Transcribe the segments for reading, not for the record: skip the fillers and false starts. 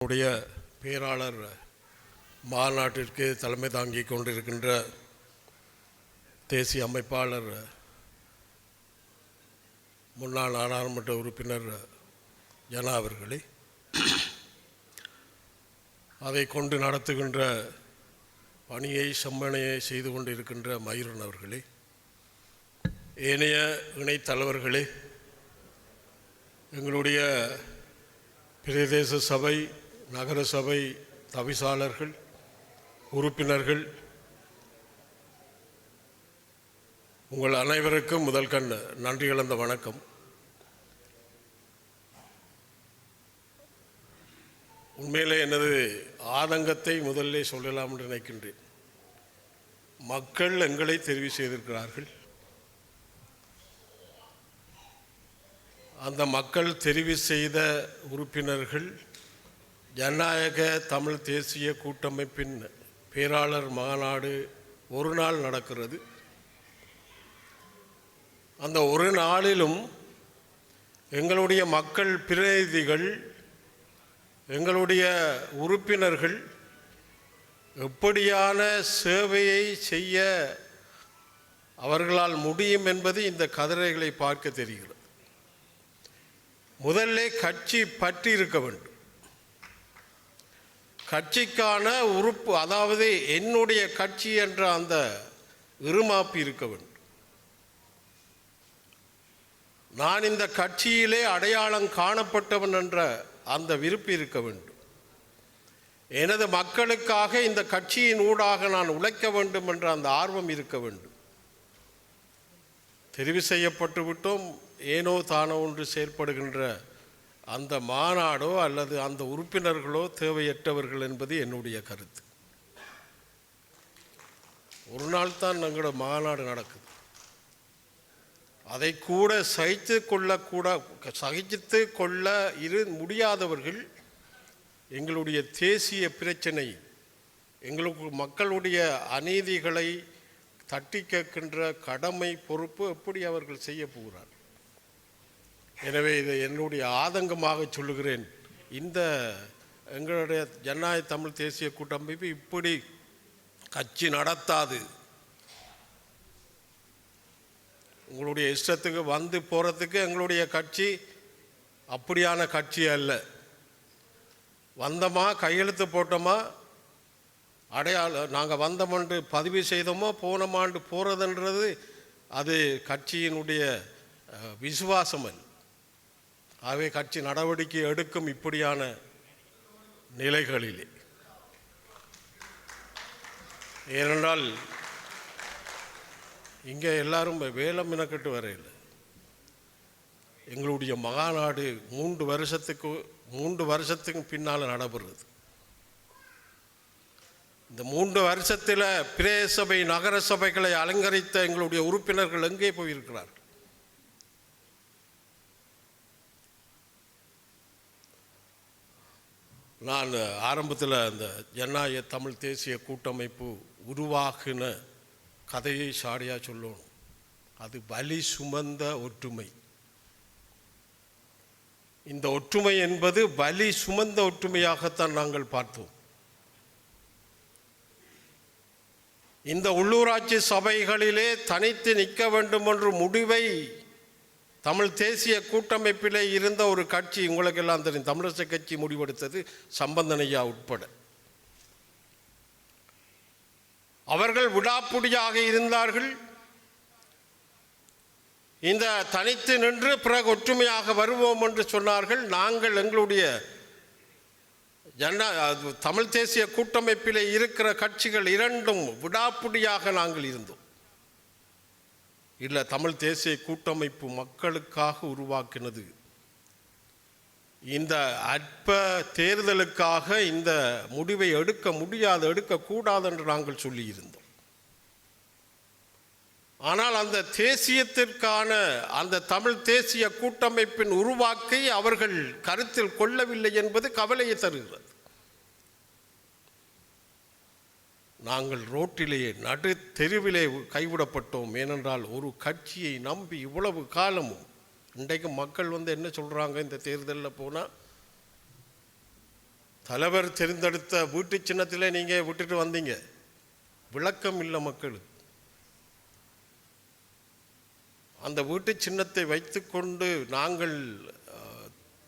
உடைய பேராளர் மாநாட்டிற்கு தலைமை தாங்கி கொண்டிருக்கின்ற தேசிய அமைப்பாளர் முன்னாள் நாடாளுமன்ற உறுப்பினர் ஜனா அவர்களே, அதை கொண்டு நடத்துகின்ற பணியை செம்மனையை செய்து கொண்டிருக்கின்ற மயூரன் அவர்களே, ஏனைய இணைத்தலைவர்களே, எங்களுடைய பிரதேச சபை நகர சபை தவிசாளர்கள் உறுப்பினர்கள், உங்கள் அனைவருக்கும் முதல் கண் நன்றி கலந்த வணக்கம். உண்மையிலே எனது ஆதங்கத்தை முதல்ல சொல்லலாம் என்று நினைக்கின்றேன். மக்கள் எங்களை தெரிவு செய்திருக்கிறார்கள். அந்த மக்கள் தெரிவு செய்த உறுப்பினர்கள் ஜனநாயக தமிழ் தேசிய கூட்டமைப்பின் பேராளர் மாநாடு ஒரு நாள் நடக்கிறது. அந்த ஒரு நாளிலும் எங்களுடைய மக்கள் பிரதிநிதிகள், எங்களுடைய உறுப்பினர்கள் எப்படியான சேவையை செய்ய அவர்களால் முடியும் என்பது இந்த கதிரைகளை பார்க்க தெரிகிறது. முதல்ல கட்சி பற்றி இருக்க வேண்டும். கட்சிக்கான உறுப்பு, அதாவது என்னுடைய கட்சி என்ற அந்த இருமாப்பு இருக்க வேண்டும். நான் இந்த கட்சியிலே அடையாளம் காணப்பட்டவன் என்ற அந்த விருப்பு இருக்க வேண்டும். எனது மக்களுக்காக இந்த கட்சியின் ஊடாக நான் உழைக்க வேண்டும் என்ற அந்த ஆர்வம் இருக்க வேண்டும். தெரிவு செய்யப்பட்டு விட்டோம், ஏனோ தானோ ஒன்று செயல்படுகின்ற அந்த மாநாடோ அல்லது அந்த உறுப்பினர்களோ தேவையற்றவர்கள் என்பது என்னுடைய கருத்து. ஒரு நாள் தான் எங்களோட மாநாடு நடக்குது. அதை கூட சகித்து கொள்ள முடியாதவர்கள் எங்களுடைய தேசிய பிரச்சனை, எங்களுக்கு மக்களுடைய அநீதிகளை தட்டி கேட்கின்ற கடமை பொறுப்பு எப்படி அவர்கள் செய்ய போகிறார்? எனவே இதை என்னுடைய ஆதங்கமாக சொல்லுகிறேன். இந்த எங்களுடைய ஜனநாயக தமிழ் தேசிய கூட்டமைப்பு இப்படி கட்சி நடத்தாது. உங்களுடைய இஷ்டத்துக்கு வந்து போகிறதுக்கு எங்களுடைய கட்சி அப்படியான கட்சி அல்ல. வந்தோமா, கையெழுத்து போட்டோமா, அடையாளம் நாங்கள் வந்தோமென்று பதிவு செய்தோமோ போனோமாண்டு போகிறதுன்றது அது கட்சியினுடைய விசுவாசம் அல்ல. ஆகவே கட்சி நடவடிக்கை எடுக்கும் இப்படியான நிலைகளிலே. ஏனென்றால் இங்கே எல்லாரும் வேலம் இனக்கட்டு வரையில் எங்களுடைய மகாநாடு 3 வருஷத்துக்கு பின்னால் நடைபெறுது. இந்த 3 வருஷத்தில் பிரதேச சபை நகர சபைகளை அலங்கரித்த எங்களுடைய உறுப்பினர்கள் எங்கே போயிருக்கிறார்கள்? நான் ஆரம்பத்தில் அந்த ஜனநாயக தமிழ் தேசிய கூட்டமைப்பு உருவாகின கதையை சாடியாக சொல்லணும். அது வலி சுமந்த ஒற்றுமை. இந்த ஒற்றுமை என்பது வலி சுமந்த ஒற்றுமையாகத்தான் நாங்கள் பார்த்தோம். இந்த உள்ளூராட்சி சபைகளிலே தனித்து நிற்க வேண்டும் என்ற முடிவை தமிழ் தேசிய கூட்டமைப்பிலே இருந்த ஒரு கட்சி, உங்களுக்கெல்லாம் தெரியும், தமிழரசு கட்சி முடிவெடுத்தது, சம்பந்தனையா உட்பட. அவர்கள் விடாப்புடியாக இருந்தார்கள். இந்த தனித்து நின்று பிறகு ஒற்றுமையாக வருவோம் என்று சொன்னார்கள். நாங்கள் எங்களுடைய தமிழ் தேசிய கூட்டமைப்பிலே இருக்கிற கட்சிகள் இரண்டும் விடாப்புடியாக நாங்கள் இருந்தோம். இல்லை, தமிழ் தேசிய கூட்டமைப்பு மக்களுக்காக உருவாக்கினது. இந்த அற்ப தேர்தலுக்காக இந்த முடிவை எடுக்கக்கூடாது என்று நாங்கள் சொல்லியிருந்தோம். ஆனால் அந்த தேசியத்திற்கான அந்த தமிழ் தேசிய கூட்டமைப்பின் உருவாக்கை அவர்கள் கருத்தில் கொள்ளவில்லை என்பது கவலையை தருகிறது. நாங்கள் ரோட்டிலேயே நடு தெருவிலே கைவிடப்பட்டோம். ஏனென்றால் ஒரு கட்சியை நம்பி இவ்வளவு காலமும் இன்றைக்கு மக்கள் என்ன சொல்கிறாங்க, இந்த தேர்தலில் போனால் தலைவர் தேர்ந்தெடுத்த வீட்டு சின்னத்திலே நீங்கள் விட்டுட்டு வந்தீங்க. விளக்கம் இல்லை மக்களுக்கு. அந்த வீட்டு சின்னத்தை வைத்துக்கொண்டு நாங்கள்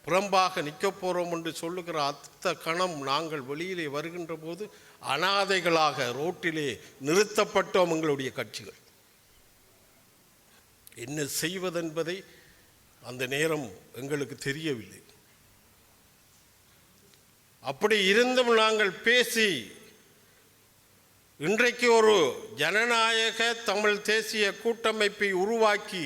புறம்பாக நிற்க போகிறோம் என்று சொல்லுகிற அத்த கணம் நாங்கள் வெளியிலே வருகின்ற போது அனாதைகளாக ரோட்டிலே நிறுத்தப்பட்டோம் எங்களுடைய கட்சிகள். என்ன செய்வதென்பதை அந்த நேரம் எங்களுக்கு தெரியவில்லை. அப்படி இருந்தும் நாங்கள் பேசி இன்றைக்கு ஒரு ஜனநாயக தமிழ் தேசிய கூட்டமைப்பை உருவாக்கி,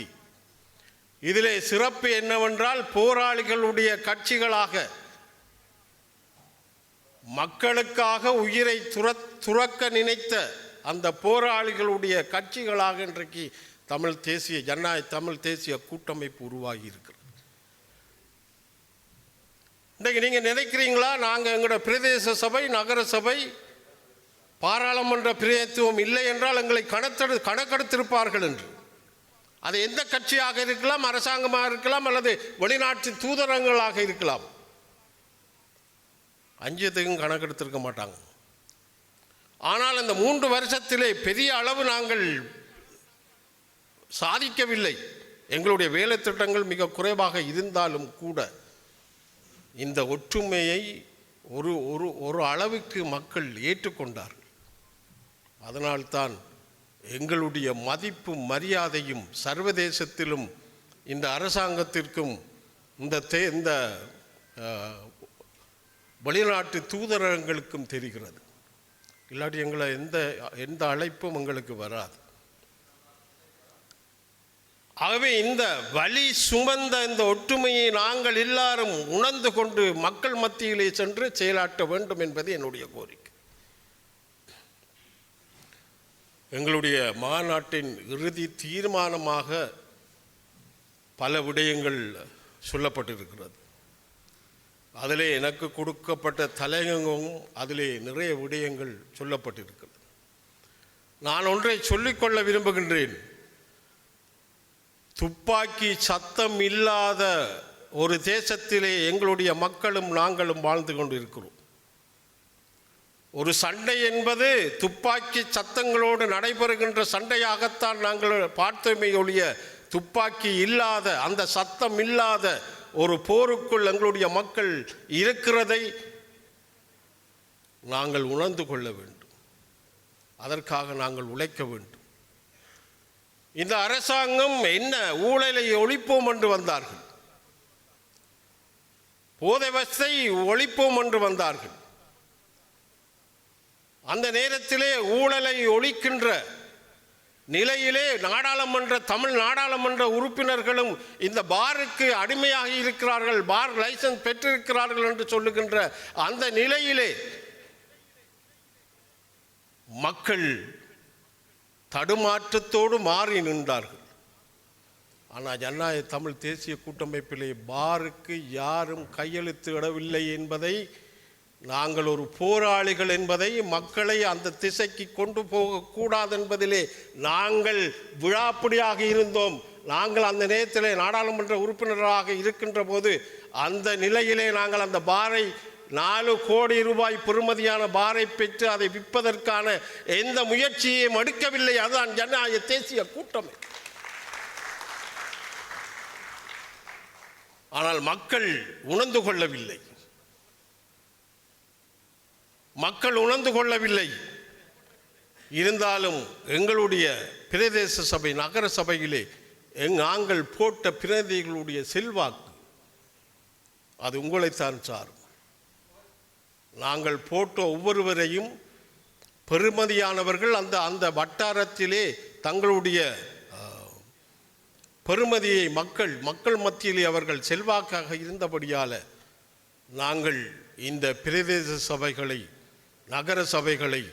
இதிலே சிறப்பு என்னவென்றால் போராளிகளுடைய கட்சிகளாக, மக்களுக்காக உயிரை துறக்க நினைத்த அந்த போராளிகளுடைய கட்சிகளாக இன்றைக்கு தமிழ் தேசிய ஜனநாயக தமிழ் தேசிய கூட்டமைப்பு உருவாகி இருக்கிறது. இன்றைக்கு நீங்கள் நினைக்கிறீங்களா நாங்கள் எங்களோட பிரதேச சபை, நகர சபை, பாராளுமன்ற பிரதிநிதித்துவம் இல்லை என்றால் எங்களை கணக்கெடுத்திருப்பார்கள் என்று? அது எந்த கட்சியாக இருக்கலாம், அரசாங்கமாக இருக்கலாம், அல்லது வெளிநாட்டு தூதரங்களாக இருக்கலாம். அஞ்சத்துக்கும் கணக்கெடுத்திருக்க மாட்டாங்க. ஆனால் அந்த 3 வருஷத்திலே பெரிய அளவு நாங்கள் சாதிக்கவில்லை. எங்களுடைய வேலை திட்டங்கள் மிக குறைவாக இருந்தாலும் கூட இந்த ஒற்றுமையை ஒரு அளவுக்கு மக்கள் ஏற்றுக்கொண்டார்கள். அதனால்தான் எங்களுடைய மதிப்பும் மரியாதையும் சர்வதேசத்திலும் இந்த அரசாங்கத்திற்கும் இந்த வெளிநாட்டு தூதரகங்களுக்கும் தெரிகிறது. இல்லாட்டி எங்களை எந்த அழைப்பும் எங்களுக்கு வராது. ஆகவே இந்த வலி சுமந்த இந்த ஒற்றுமையை நாங்கள் எல்லாரும் உணர்ந்து கொண்டு மக்கள் மத்தியிலே சென்று செயலாற்ற வேண்டும் என்பது என்னுடைய கோரிக்கை. எங்களுடைய மாநாட்டின் இறுதி தீர்மானமாக பல விடயங்கள் சொல்லப்பட்டிருக்கிறது. அதிலே எனக்கு கொடுக்கப்பட்ட தலையங்கமும் அதிலே நிறைய விடயங்கள் சொல்லப்பட்டிருக்கிறது. நான் ஒன்றை சொல்லிக்கொள்ள விரும்புகின்றேன். துப்பாக்கி சத்தம் இல்லாத ஒரு தேசத்திலே எங்களுடைய மக்களும் நாங்களும் வாழ்ந்து கொண்டிருக்கிறோம். ஒரு சண்டை என்பது துப்பாக்கி சத்தங்களோடு நடைபெறுகின்ற சண்டையாகத்தான் நாங்கள் பார்த்தோமே ஒழிய, துப்பாக்கி இல்லாத அந்த சத்தம் இல்லாத ஒரு போருக்குள் எங்களுடைய மக்கள் இருக்கிறதை நாங்கள் உணர்ந்து கொள்ள வேண்டும். அதற்காக நாங்கள் உழைக்க வேண்டும். இந்த அரசாங்கம் என்ன ஊழலை ஒழிப்போம் என்று வந்தார்கள், போதை வசத்தை ஒழிப்போம் என்று வந்தார்கள். அந்த நேரத்திலே ஊழலை ஒழிக்கின்ற நிலையிலே தமிழ் நாடாளுமன்ற உறுப்பினர்களும் இந்த பாருக்கு அடிமையாக இருக்கிறார்கள், பார் லைசன்ஸ் பெற்றிருக்கிறார்கள் என்று சொல்லுகின்ற அந்த நிலையிலே மக்கள் தடுமாற்றத்தோடு மாறி நின்றார்கள். ஆனால் ஜனநாயக தமிழ் தேசிய கூட்டமைப்பிலே பாருக்கு யாரும் கையெழுத்து இடவில்லை என்பதை, நாங்கள் ஒரு போராளிகள் என்பதை, மக்களை அந்த திசைக்கு கொண்டு போகக்கூடாது என்பதிலே நாங்கள் விழாப்பிடியாக இருந்தோம். நாங்கள் அந்த நேரத்திலே நாடாளுமன்ற உறுப்பினராக இருக்கின்ற போது அந்த நிலையிலே நாங்கள் அந்த பாரை 4 கோடி ரூபாய் பெறுமதியான பாரை பெற்று அதை விற்பதற்கான எந்த முயற்சியையும் எடுக்கவில்லை. அதுதான் ஜனநாயக தேசிய கூட்டமை. ஆனால் மக்கள் உணர்ந்து கொள்ளவில்லை. இருந்தாலும் எங்களுடைய பிரதேச சபை, நகர சபையிலே நாங்கள் போட்ட பிரதிநிதிகளுடைய செல்வாக்கு அது உங்களைத்தான் சாரும். நாங்கள் போட்ட ஒவ்வொருவரையும் பெருமதியானவர்கள் அந்த வட்டாரத்திலே தங்களுடைய பெருமதியை மக்கள் மத்தியிலே அவர்கள் செல்வாக்காக இருந்தபடியால் நாங்கள் இந்த பிரதேச சபைகளை, நகர சபைகளை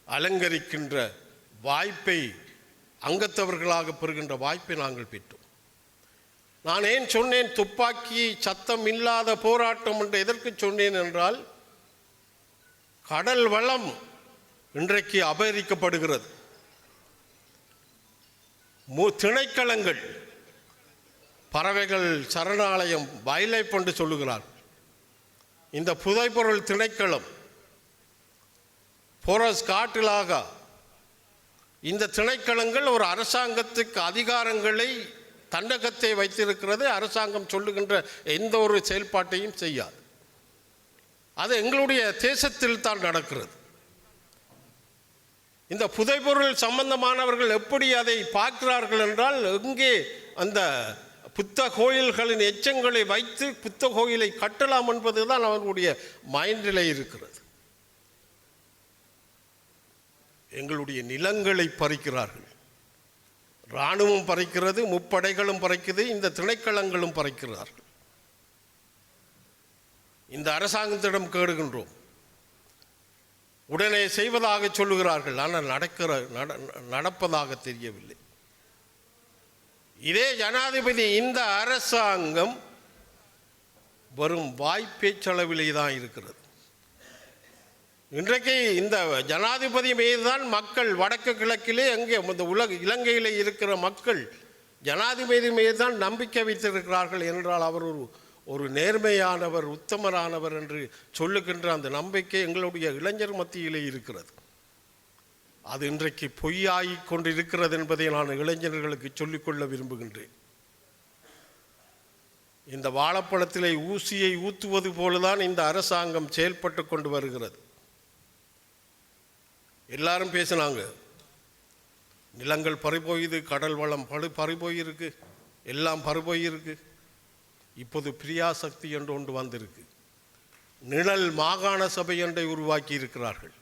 அலங்கரிக்கின்ற வாய்ப்பை, அங்கத்தவர்களாக பெறுகின்ற வாய்ப்பை நாங்கள் பெற்றோம். நான் ஏன் சொன்னேன் துப்பாக்கி சத்தம் இல்லாத போராட்டம் என்று? எதற்கு சொன்னேன் என்றால், கடல் வளம் இன்றைக்கு அபகரிக்கப்படுகிறது. திணைக்களங்கள், பறவைகள் சரணாலயம், வைல்ட் லைஃப் என்று சொல்லுகிறார். இந்த புதைப்பொருள் திணைக்களம், போரஸ் காட்டிலாகா, இந்த திணைக்களங்கள் ஒரு அரசாங்கத்துக்கு அதிகாரங்களை தன்னகத்தை வைத்திருக்கிறது. அரசாங்கம் சொல்லுகின்ற எந்த ஒரு செயல்பாட்டையும் செய்யாது. அது எங்களுடைய தேசத்தில் தான் நடக்கிறது. இந்த புதைப்பொருள் சம்பந்தமானவர்கள் எப்படி அதை பார்க்கிறார்கள் என்றால், எங்கே அந்த புத்த கோயில்களின் எச்சங்களை வைத்து புத்த கோயிலை கட்டலாம் என்பதுதான் அவர்களுடைய மைண்டிலே இருக்கிறது. எங்களுடைய நிலங்களை பறிக்கிறார்கள். இராணுவம் பறிக்கிறது, முப்படைகளும் பறிக்குது, இந்த திணைக்களங்களும் பறிக்கிறார்கள். இந்த அரசாங்கத்திடம் கேடுகின்றோம், உடனே செய்வதாக சொல்லுகிறார்கள், ஆனால் நடப்பதாக தெரியவில்லை. இதே ஜனாதிபதி இந்த அரசாங்கம் வரும் வாய்ப்பேச்சளவிலே தான் இருக்கிறது. இன்றைக்கு இந்த ஜனாதிபதி மீதுதான் மக்கள் வடக்கு கிழக்கிலே அங்கே இந்த இலங்கையிலே இருக்கிற மக்கள் ஜனாதிபதி மீதுதான் நம்பிக்கை வைத்திருக்கிறார்கள். என்றால் அவர் ஒரு நேர்மையானவர், உத்தமரானவர் என்று சொல்லுகின்ற அந்த நம்பிக்கை எங்களுடைய இளைஞர் மத்தியிலே இருக்கிறது. அது இன்றைக்கு பொய்யாகிக் கொண்டிருக்கிறது என்பதை நான் இளைஞர்களுக்கு சொல்லிக்கொள்ள விரும்புகின்றேன். இந்த வாழைப்பழத்திலே ஊசியை ஊத்துவது போலதான் இந்த அரசாங்கம் செயல்பட்டு கொண்டு வருகிறது. எல்லாரும் பேசினாங்க, நிலங்கள் பறிபோயுது, கடல் வளம் பறிபோயிருக்கு, எல்லாம் பறிபோயிருக்கு. இப்போது பிரியாசக்தி என்று ஒன்று வந்திருக்கு. நிழல் மாகாண சபை ஒன்றை உருவாக்கி இருக்கிறார்கள்.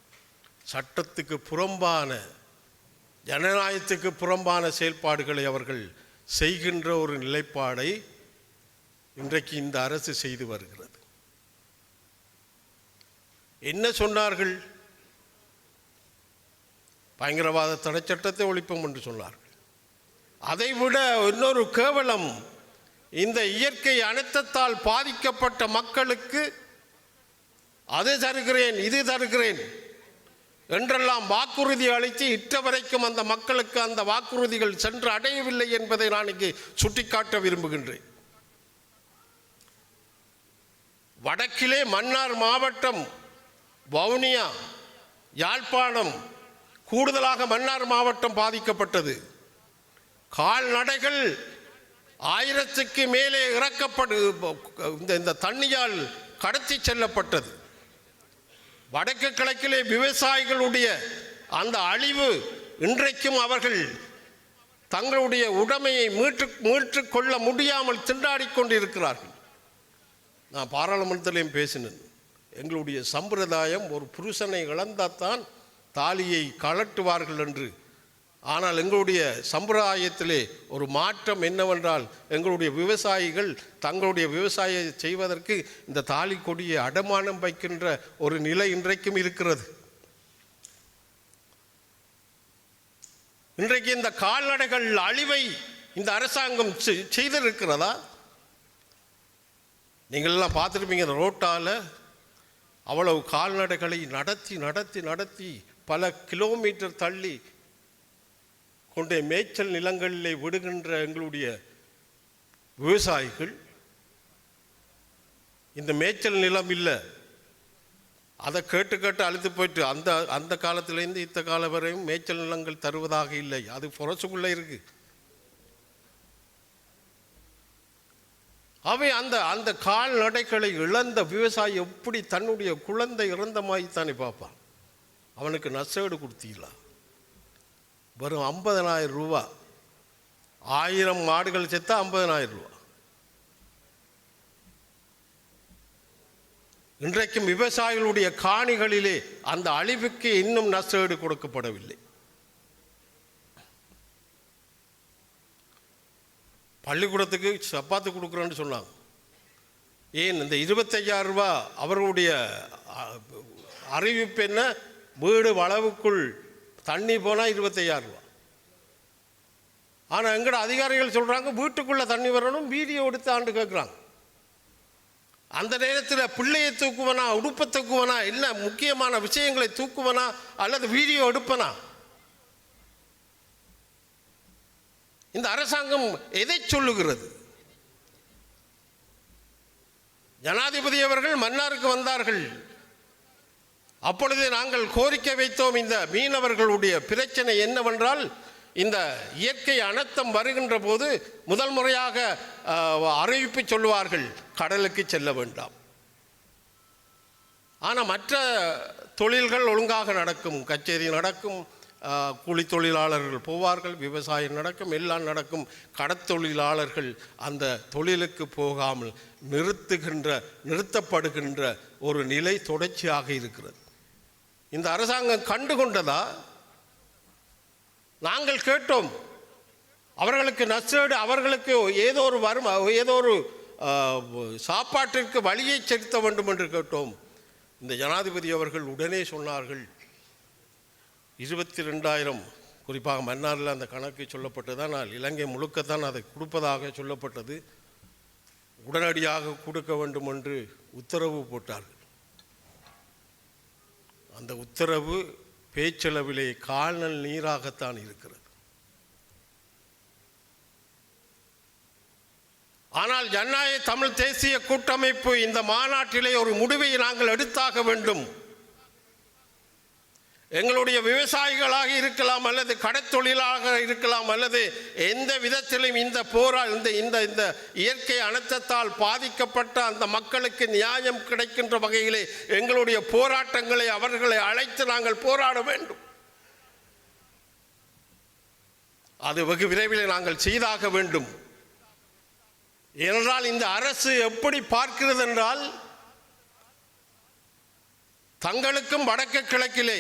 சட்டத்துக்கு புறம்பான, ஜனநாயகத்துக்கு புறம்பான செயல்பாடுகளை அவர்கள் செய்கின்ற ஒரு நிலைப்பாடை இன்றைக்கு இந்த அரசு செய்து வருகிறது. என்ன சொன்னார்கள்? பயங்கரவாத தடை சட்டத்தை ஒழிப்போம் என்று சொன்னார்கள். அதைவிட இன்னொரு கேவலம், இந்த இயற்கை அனர்த்தத்தால் பாதிக்கப்பட்ட மக்களுக்கு அது தருகிறேன், இது தருகிறேன் என்றெல்லாம் வாக்குறுதி அளித்து இட்ட வரைக்கும் அந்த மக்களுக்கு அந்த வாக்குறுதிகள் சென்று அடையவில்லை என்பதை நான் இங்கே சுட்டிக்காட்ட விரும்புகின்றேன். வடக்கிலே மன்னார் மாவட்டம், வவுனியா, யாழ்ப்பாணம், கூடுதலாக மன்னார் மாவட்டம் பாதிக்கப்பட்டது. கால்நடைகள் 1000க்கு மேலே இந்த தண்ணியால் கடத்தி செல்லப்பட்டது. வடக்கு கிழக்கிலே விவசாயிகளுடைய அந்த அழிவு, இன்றைக்கும் அவர்கள் தங்களுடைய உடைமையை மீட்டு கொள்ள முடியாமல் திண்டாடி கொண்டிருக்கிறார்கள். நான் பாராளுமன்றத்திலையும் பேசினேன், எங்களுடைய சம்பிரதாயம் ஒரு புருஷனை இழந்தால்தான் தாலியை கழட்டுவார்கள் என்று. ஆனால் எங்களுடைய சம்பிரதாயத்திலே ஒரு மாற்றம் என்னவென்றால், எங்களுடைய விவசாயிகள் தங்களுடைய விவசாயம் செய்வதற்கு இந்த தாலி கொடியை அடமானம் வைக்கின்ற ஒரு நிலை இன்றைக்கும் இருக்கிறது. இன்றைக்கு இந்த கால்நடைகள் அழிவை இந்த அரசாங்கம் செய்திருக்கிறதா? நீங்களெல்லாம் பார்த்துருப்பீங்க, இந்த ரோட்டால் அவ்வளவு கால்நடைகளை நடத்தி நடத்தி நடத்தி பல கிலோமீட்டர் தள்ளி கொண்டே மேய்ச்சல் நிலங்களிலே விடுகின்ற எங்களுடைய விவசாயிகள், இந்த மேய்ச்சல் நிலம் இல்லை, அதை கேட்டு கேட்டு அழுத்து போயிட்டு அந்த காலத்திலேருந்து இந்த காலம் வரையும் மேய்ச்சல் நிலங்கள் தருவதாக இல்லை. அது புரசுக்குள்ளே இருக்கு. அவை அந்த கால்நடைகளை இழந்த விவசாயி எப்படி தன்னுடைய குழந்தை இறந்த மாதிரி தானே பார்ப்பான். அவனுக்கு நஷ்டஈடு கொடுத்தீங்களா? வரும் 50,000 ரூபா. 1000 மாடுகள் செத்தா 50,000 ரூபா. இன்றைக்கும் விவசாயிகளுடைய காணிகளிலே அந்த அழிவுக்கு இன்னும் நஷ்டஈடு கொடுக்கப்படவில்லை. பள்ளிக்கூடத்துக்கு சப்பாத்து கொடுக்குறோன்னு சொன்னாங்க. ஏன் இந்த 25,000 ரூபா அவர்களுடைய அறிவிப்பு என்ன? வீடு வளவுக்குள் தண்ணி போனால் 25,000 ரூபா. ஆனால் எங்கட அதிகாரிகள் சொல்கிறாங்க வீட்டுக்குள்ளே தண்ணி வரணும், வீடியோ எடுத்து ஆண்டு கேட்குறாங்க. அந்த நேரத்தில் பிள்ளையை தூக்குவனா, உடுப்பை தூக்குவனா, இல்லை முக்கியமான விஷயங்களை தூக்குவனா அல்லது வீடியோ எடுப்பனா? இந்த அரசாங்கம் எதை சொல்லுகிறது? ஜனாதிபதி அவர்கள் மன்னாருக்கு வந்தார்கள். அப்பொழுது நாங்கள் கோரிக்கை வைத்தோம், இந்த மீனவர்களுடைய பிரச்சனை என்னவென்றால், இந்த இயற்கை அனர்த்தம் வருகின்ற போது முதல் முறையாக அறிவிப்பு சொல்லுவார்கள், கடலுக்கு செல்ல வேண்டாம். ஆனால் மற்ற தொழில்கள் ஒழுங்காக நடக்கும், கச்சேரி நடக்கும், கூலி தொழிலாளர்கள் போவார்கள், விவசாயம் நடக்கும், எல்லாம் நடக்கும். கடத்தொழிலாளர்கள் அந்த தொழிலுக்கு போகாமல் நிறுத்தப்படுகின்ற ஒரு நிலை தொடர்ச்சியாக இருக்கிறது. இந்த அரசாங்கம் கண்டுகொண்டதா? நாங்கள் கேட்டோம், அவர்களுக்கு நஷ்டஈடு, அவர்களுக்கு ஏதோ ஒரு சாப்பாட்டிற்கு வழியை செலுத்த வேண்டும் என்று கேட்டோம். இந்த ஜனாதிபதி அவர்கள் உடனே சொன்னார்கள், 22,000 குறிப்பாக மன்னாரில் அந்த கணக்கு சொல்லப்பட்டதான், இலங்கை முழுக்கத்தான் அதை கொடுப்பதாக சொல்லப்பட்டது, உடனடியாக கொடுக்க வேண்டும் என்று உத்தரவு போட்டார்கள். அந்த உத்தரவு பேச்சளவிலே கால்நல் நீராகத்தான் இருக்கிறது. ஆனால் ஜனநாயக தமிழ் தேசிய கூட்டமைப்பு இந்த மாநாட்டிலே ஒரு முடிவை நாங்கள் எடுத்தாக வேண்டும். எங்களுடைய விவசாயிகளாக இருக்கலாம், அல்லது கடற்தொழிலாக இருக்கலாம், அல்லது எந்த விதத்திலும் இந்த இந்த இயற்கை அனர்த்தத்தால் பாதிக்கப்பட்ட அந்த மக்களுக்கு நியாயம் கிடைக்கின்ற வகையிலே எங்களுடைய போராட்டங்களை அவர்களை அழைத்து நாங்கள் போராட வேண்டும். அது வெகு விரைவில் நாங்கள் செய்தாக வேண்டும். ஏனென்றால் இந்த அரசு எப்படி பார்க்கிறது என்றால், தங்களுக்கும் வடக்கு கிழக்கிலே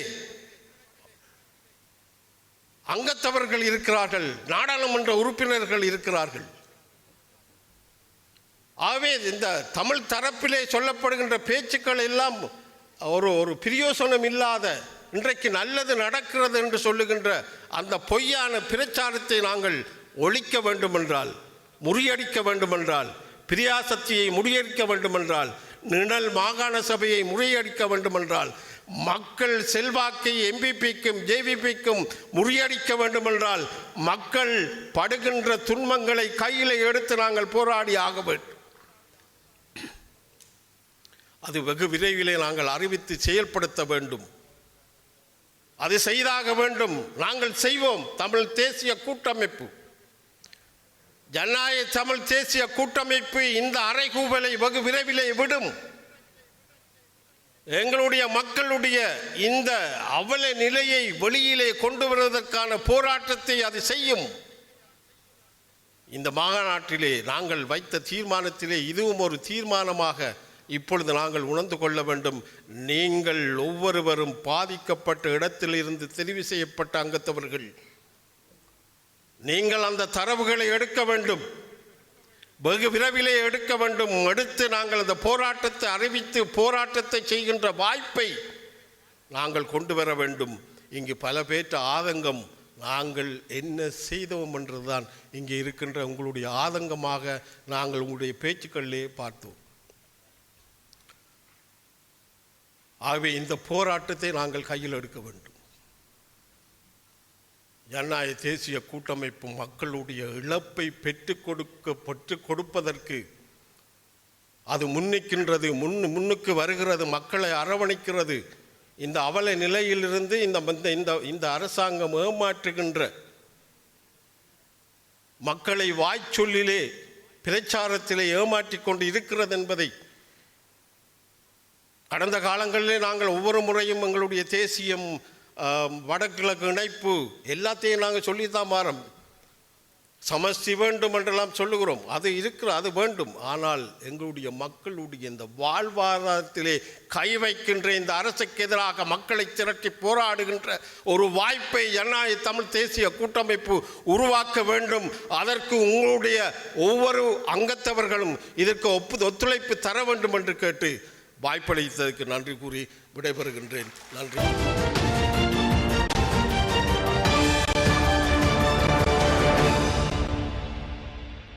அங்கத்தவர்கள் இருக்கிறார்கள், நாடாளுமன்ற உறுப்பினர்கள் இருக்கிறார்கள். ஆகவே இந்த தமிழ் தரப்பிலே சொல்லப்படுகின்ற பேச்சுக்கள் எல்லாம் ஒரு பிரயோசனம் இல்லாத, இன்றைக்கு நல்லது நடக்கிறது என்று சொல்லுகின்ற அந்த பொய்யான பிரச்சாரத்தை நாங்கள் ஒழிக்க வேண்டுமென்றால், முறியடிக்க வேண்டுமென்றால், பிரியாசக்தியை முறியடிக்க வேண்டுமென்றால், நிழல் மாகாண சபையை முறியடிக்க வேண்டுமென்றால், மக்கள் செல்வாக்கை எம்பிபிக்கும் ஜேவிபிக்கும் முறியடிக்க வேண்டுமென்றால், மக்கள் படுகின்ற துன்பங்களை கையில் எடுத்து நாங்கள் போராடி ஆக வேண்டும். அது வெகு விரைவிலே நாங்கள் அறிவித்து செயல்படுத்த வேண்டும். அது செய்தாக வேண்டும். நாங்கள் செய்வோம். தமிழ் தேசிய கூட்டமைப்பு, ஜனநாயக தமிழ் தேசிய கூட்டமைப்பு இந்த அறைகூவலை வெகு விரைவிலே விடும். எங்களுடைய மக்களுடைய இந்த அவல நிலையை வெளியிலே கொண்டு வருவதற்கான போராட்டத்தை அது செய்யும். இந்த மாநாட்டிலே நாங்கள் வைத்த தீர்மானத்திலே இதுவும் ஒரு தீர்மானமாக இப்பொழுது நாங்கள் உணர்ந்து கொள்ள வேண்டும். நீங்கள் ஒவ்வொருவரும் பாதிக்கப்பட்ட இடத்திலிருந்து தெரிவு செய்யப்பட்ட அங்கத்தவர்கள், நீங்கள் அந்த தரவுகளை எடுக்க வேண்டும், வெகு விரைவிலே எடுக்க வேண்டும். எடுத்து நாங்கள் அந்த போராட்டத்தை அறிவித்து போராட்டத்தை செய்கின்ற வாய்ப்பை நாங்கள் கொண்டு வர வேண்டும். இங்கு பல பேற்ற ஆதங்கம், நாங்கள் என்ன செய்தோம் என்றுதான் இங்கே இருக்கின்ற உங்களுடைய ஆதங்கமாக நாங்கள் உங்களுடைய பேச்சுக்களிலே பார்த்தோம். ஆகவே இந்த போராட்டத்தை நாங்கள் கையில் எடுக்க வேண்டும். ஜனநாயக தேசிய கூட்டமைப்பு மக்களுடைய இழப்பை பெற்று கொடுப்பதற்கு அது முன்னிக்கின்றது, முன்னுக்கு வருகிறது, மக்களை அரவணைக்கிறது. இந்த அவல நிலையிலிருந்து இந்த அரசாங்கம் ஏமாற்றுகின்ற மக்களை வாய்ச்சொல்லிலே பிரச்சாரத்திலே ஏமாற்றிக் கொண்டு இருக்கிறது என்பதை கடந்த காலங்களிலே நாங்கள் ஒவ்வொரு முறையும் எங்களுடைய தேசியம், வடகிழக்கு இணைப்பு எல்லாத்தையும் நாங்கள் சொல்லித்தான் மாறோம். சமஸ்தி வேண்டும் என்றெல்லாம் சொல்லுகிறோம். அது அது வேண்டும். ஆனால் எங்களுடைய மக்களுடைய இந்த வாழ்வாதாரத்திலே கை வைக்கின்ற இந்த அரசுக்கு எதிராக மக்களை திரட்டி போராடுகின்ற ஒரு வாய்ப்பை ஜனநாயக தமிழ் தேசிய கூட்டமைப்பு உருவாக்க வேண்டும். அதற்கு உங்களுடைய ஒவ்வொரு அங்கத்தவர்களும் இதற்கு ஒத்துழைப்பு தர வேண்டும் என்று கேட்டு வாய்ப்பளித்ததற்கு நன்றி கூறி விடைபெறுகின்றேன். நன்றி.